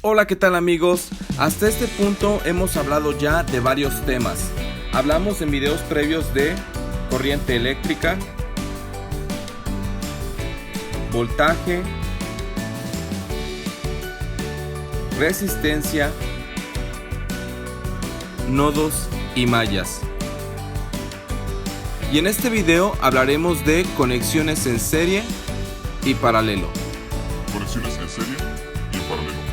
Hola, ¿qué tal amigos? Hasta este punto hemos hablado ya de varios temas. Hablamos en videos previos de corriente eléctrica, voltaje, resistencia, nodos y mallas. Y en este video hablaremos de conexiones en serie y paralelo. Conexiones en serie y en paralelo.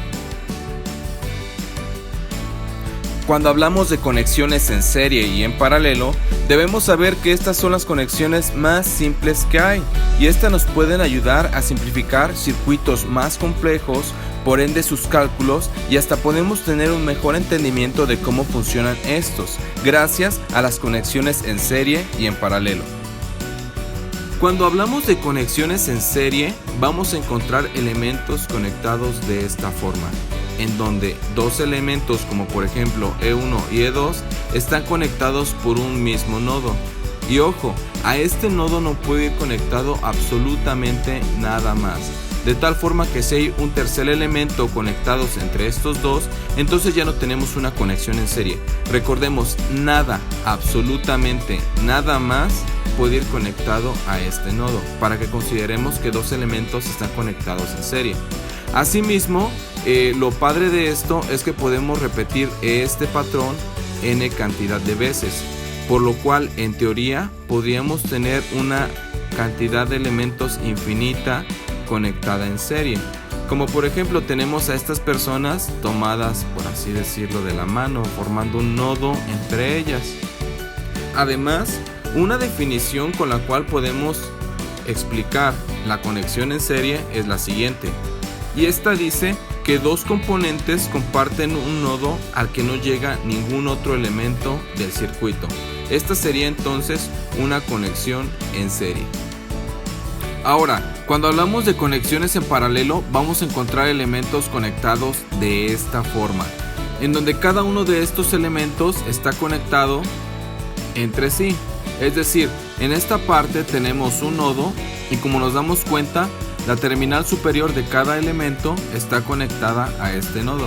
Cuando hablamos de conexiones en serie y en paralelo, debemos saber que estas son las conexiones más simples que hay, y estas nos pueden ayudar a simplificar circuitos más complejos, por ende sus cálculos, y hasta podemos tener un mejor entendimiento de cómo funcionan estos, gracias a las conexiones en serie y en paralelo. Cuando hablamos de conexiones en serie, vamos a encontrar elementos conectados de esta forma, en donde dos elementos como por ejemplo E1 y E2 están conectados por un mismo nodo. Y ojo, a este nodo no puede ir conectado absolutamente nada más. De tal forma que si hay un tercer elemento conectados entre estos dos, entonces ya no tenemos una conexión en serie. Recordemos, nada, absolutamente nada más puede ir conectado a este nodo, para que consideremos que dos elementos están conectados en serie. Asimismo, lo padre de esto es que podemos repetir este patrón n cantidad de veces, por lo cual en teoría podríamos tener una cantidad de elementos infinita conectada en serie. Como por ejemplo tenemos a estas personas tomadas, por así decirlo, de la mano, formando un nodo entre ellas. Además, una definición con la cual podemos explicar la conexión en serie es la siguiente, y esta dice que dos componentes comparten un nodo al que no llega ningún otro elemento del circuito. Esta sería entonces una conexión en serie. Ahora, cuando hablamos de conexiones en paralelo, vamos a encontrar elementos conectados de esta forma, en donde cada uno de estos elementos está conectado entre sí. Es decir, en esta parte tenemos un nodo y como nos damos cuenta, la terminal superior de cada elemento está conectada a este nodo.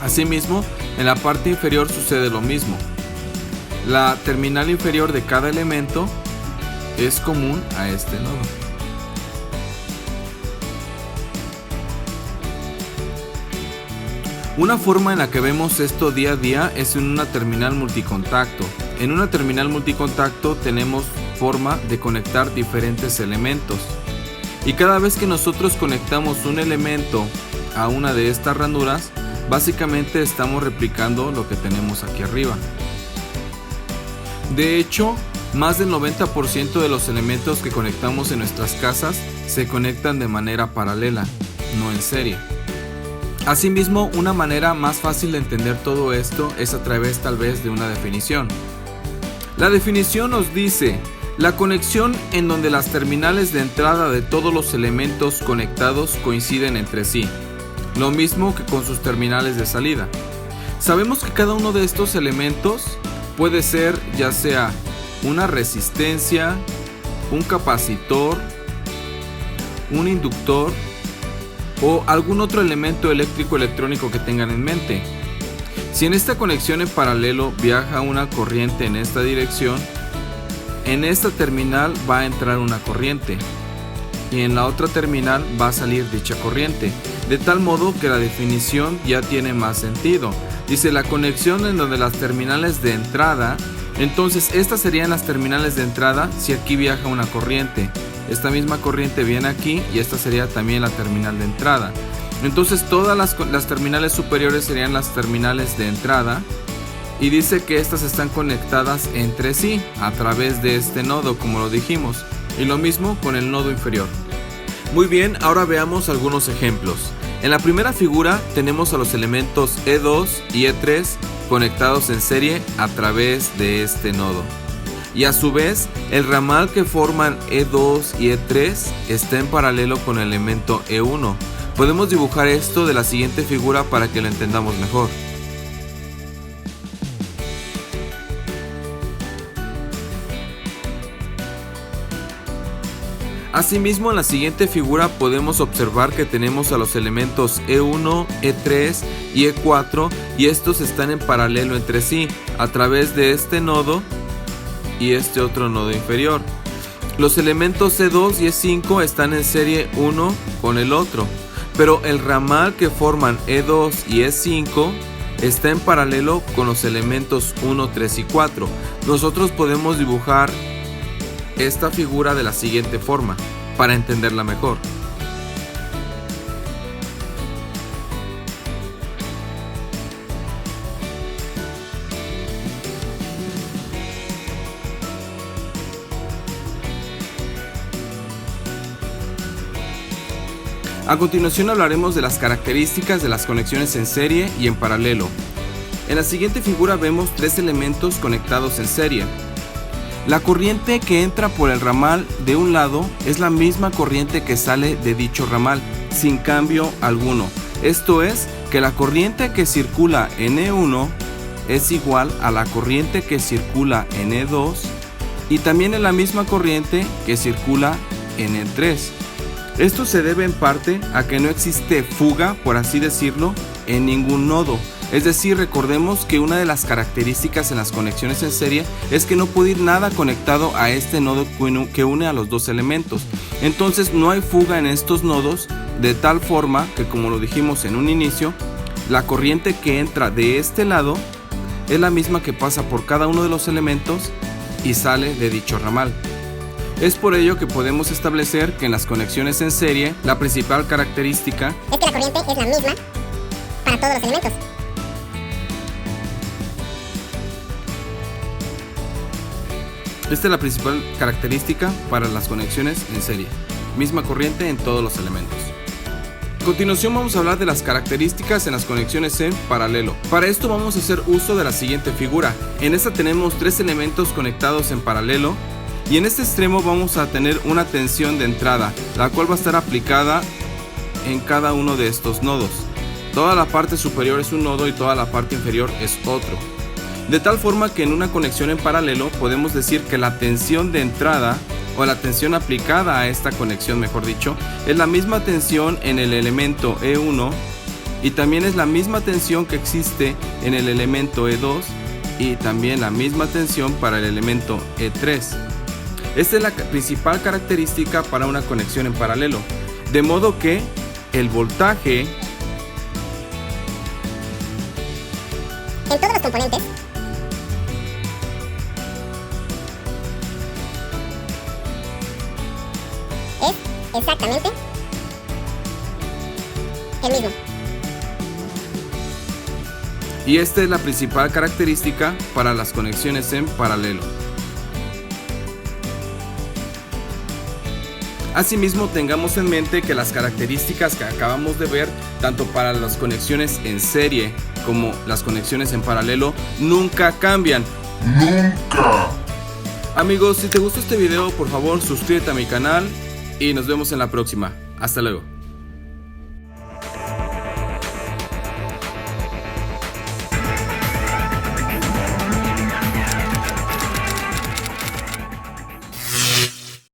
Asimismo, en la parte inferior sucede lo mismo. La terminal inferior de cada elemento es común a este nodo. Una forma en la que vemos esto día a día es en una terminal multicontacto. En una terminal multicontacto tenemos forma de conectar diferentes elementos. Y cada vez que nosotros conectamos un elemento a una de estas ranuras, básicamente estamos replicando lo que tenemos aquí arriba. De hecho, más del 90% de los elementos que conectamos en nuestras casas se conectan de manera paralela, no en serie. Asimismo, una manera más fácil de entender todo esto es a través tal vez de una definición. La definición nos dice: la conexión en donde las terminales de entrada de todos los elementos conectados coinciden entre sí, lo mismo que con sus terminales de salida. Sabemos que cada uno de estos elementos puede ser ya sea una resistencia, un capacitor, un inductor o algún otro elemento eléctrico electrónico que tengan en mente. Si en esta conexión en paralelo viaja una corriente en esta dirección, en esta terminal va a entrar una corriente y en la otra terminal va a salir dicha corriente, de tal modo que la definición ya tiene más sentido. Dice la conexión en donde las terminales de entrada, entonces estas serían las terminales de entrada si aquí viaja una corriente. Esta misma corriente viene aquí y esta sería también la terminal de entrada. Entonces todas las terminales superiores serían las terminales de entrada, y dice que estas están conectadas entre sí a través de este nodo, como lo dijimos, y lo mismo con el nodo inferior. Muy bien, ahora veamos algunos ejemplos. En la primera figura tenemos a los elementos E2 y E3 conectados en serie a través de este nodo. Y a su vez, el ramal que forman E2 y E3 está en paralelo con el elemento E1. Podemos dibujar esto de la siguiente figura para que lo entendamos mejor. Asimismo, en la siguiente figura podemos observar que tenemos a los elementos E1, E3 y E4, y estos están en paralelo entre sí a través de este nodo y este otro nodo inferior. Los elementos E2 y E5 están en serie uno con el otro, pero el ramal que forman E2 y E5 está en paralelo con los elementos 1, 3 y 4. Nosotros podemos dibujar esta figura de la siguiente forma para entenderla mejor. A continuación hablaremos de las características de las conexiones en serie y en paralelo. En la siguiente figura vemos tres elementos conectados en serie. La corriente que entra por el ramal de un lado es la misma corriente que sale de dicho ramal, sin cambio alguno. Esto es, que la corriente que circula en E1 es igual a la corriente que circula en E2 y también es la misma corriente que circula en E3. Esto se debe en parte a que no existe fuga, por así decirlo, en ningún nodo. Es decir, recordemos que una de las características en las conexiones en serie es que no puede ir nada conectado a este nodo que une a los dos elementos. Entonces no hay fuga en estos nodos, de tal forma que, como lo dijimos en un inicio, la corriente que entra de este lado es la misma que pasa por cada uno de los elementos y sale de dicho ramal. Es por ello que podemos establecer que en las conexiones en serie la principal característica es que la corriente es la misma para todos los elementos. Esta es la principal característica para las conexiones en serie. Misma corriente en todos los elementos. A continuación vamos a hablar de las características en las conexiones en paralelo. Para esto vamos a hacer uso de la siguiente figura. En esta tenemos tres elementos conectados en paralelo y en este extremo vamos a tener una tensión de entrada, la cual va a estar aplicada en cada uno de estos nodos. Toda la parte superior es un nodo y toda la parte inferior es otro. De tal forma que en una conexión en paralelo podemos decir que la tensión de entrada o la tensión aplicada a esta conexión, mejor dicho, es la misma tensión en el elemento E1 y también es la misma tensión que existe en el elemento E2 y también la misma tensión para el elemento E3. Esta es la principal característica para una conexión en paralelo, de modo que el voltaje En todos los componentes es exactamente el mismo. y esta es la principal característica para las conexiones en paralelo. Asimismo, tengamos en mente que las características que acabamos de ver, tanto para las conexiones en serie como las conexiones en paralelo, nunca cambian. ¡Nunca! Amigos, si te gustó este video, por favor suscríbete a mi canal y nos vemos en la próxima. Hasta luego.